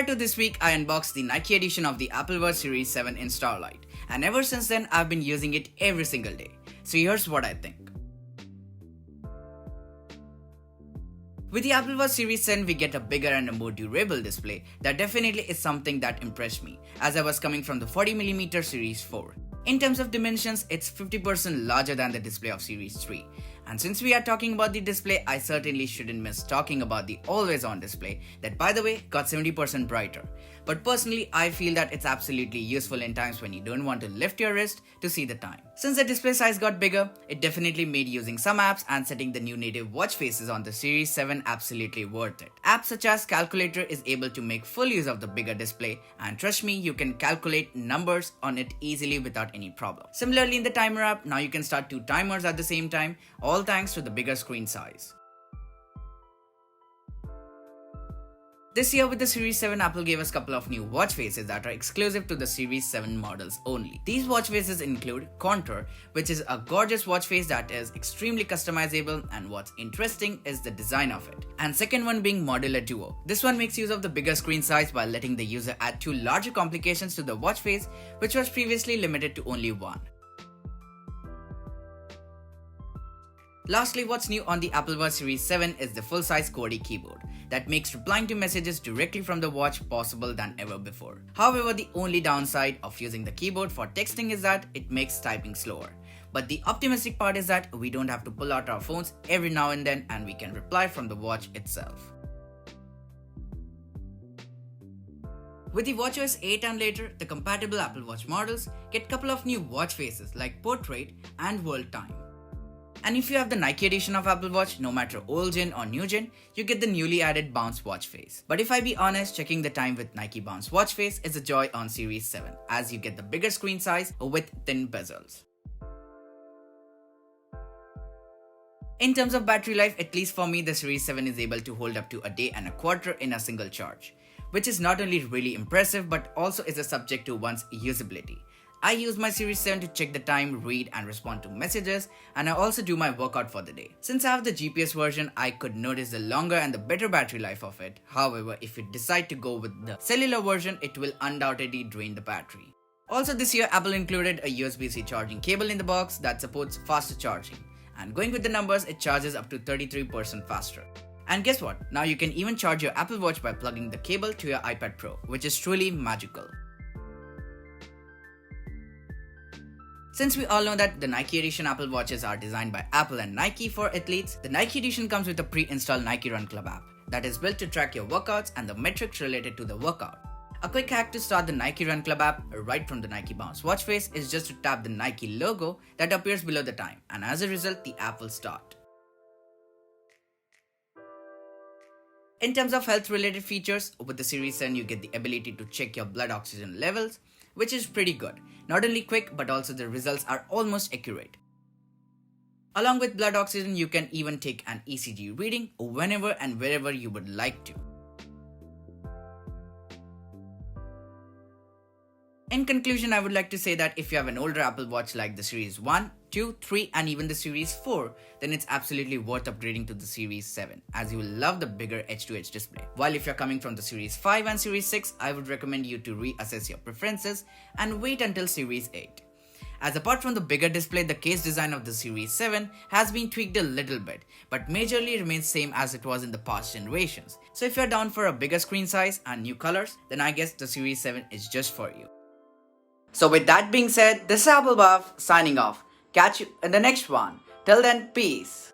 to this week, I unboxed the Nike edition of the Apple Watch Series 7 in Starlight, and ever since then I've been using it every single day. So here's what I think. With the Apple Watch Series 7, we get a bigger and a more durable display that definitely is something that impressed me, as I was coming from the 40mm Series 4. In terms of dimensions, it's 50% larger than the display of Series 3. And since we are talking about the display, I certainly shouldn't miss talking about the always-on display that, by the way, got 70% brighter. But personally, I feel that it's absolutely useful in times when you don't want to lift your wrist to see the time. Since the display size got bigger, it definitely made using some apps and setting the new native watch faces on the Series 7 absolutely worth it. Apps such as Calculator is able to make full use of the bigger display, and trust me, you can calculate numbers on it easily without any problem. Similarly, in the timer app, now you can start 2 timers at the same time, all thanks to the bigger screen size. This year with the Series 7, Apple gave us a couple of new watch faces that are exclusive to the Series 7 models only. These watch faces include Contour, which is a gorgeous watch face that is extremely customizable, and what's interesting is the design of it. And second one being Modular Duo. This one makes use of the bigger screen size while letting the user add 2 larger complications to the watch face, which was previously limited to only 1. Lastly, what's new on the Apple Watch Series 7 is the full-size QWERTY keyboard that makes replying to messages directly from the watch possible than ever before. However, the only downside of using the keyboard for texting is that it makes typing slower. But the optimistic part is that we don't have to pull out our phones every now and then, and we can reply from the watch itself. With the WATCHOS 8 and later, the compatible Apple Watch models get a couple of new watch faces like Portrait and World Time. And if you have the Nike edition of Apple Watch, no matter old gen or new gen, you get the newly added Bounce watch face. But if I be honest, checking the time with Nike Bounce watch face is a joy on Series 7, as you get the bigger screen size with thin bezels. In terms of battery life, at least for me, the Series 7 is able to hold up to a day and a quarter in a single charge, which is not only really impressive but also is a subject to one's usability. I use my Series 7 to check the time, read and respond to messages, and I also do my workout for the day. Since I have the GPS version, I could notice the longer and the better battery life of it. However, if you decide to go with the cellular version, it will undoubtedly drain the battery. Also this year, Apple included a USB-C charging cable in the box that supports faster charging. And going with the numbers, it charges up to 33% faster. And guess what? Now you can even charge your Apple Watch by plugging the cable to your iPad Pro, which is truly magical. Since we all know that the Nike edition Apple Watches are designed by Apple and Nike for athletes, the Nike edition comes with a pre-installed Nike Run Club app that is built to track your workouts and the metrics related to the workout. A quick hack to start the Nike Run Club app right from the Nike Bounce watch face is just to tap the Nike logo that appears below the time, and as a result, the app will start. In terms of health related features, with the Series 7 you get the ability to check your blood oxygen levels, which is pretty good. Not only quick, but also the results are almost accurate. Along with blood oxygen, you can even take an ECG reading whenever and wherever you would like to. In conclusion, I would like to say that if you have an older Apple Watch like the Series 1, 2, 3 and even the Series 4, then it's absolutely worth upgrading to the Series 7, as you will love the bigger edge-to-edge display. While if you're coming from the Series 5 and Series 6, I would recommend you to reassess your preferences and wait until Series 8. As apart from the bigger display, the case design of the Series 7 has been tweaked a little bit, but majorly remains same as it was in the past generations. So if you're down for a bigger screen size and new colors, then I guess the Series 7 is just for you. So with that being said, this is Apple Buff signing off. Catch you in the next one. Till then, peace.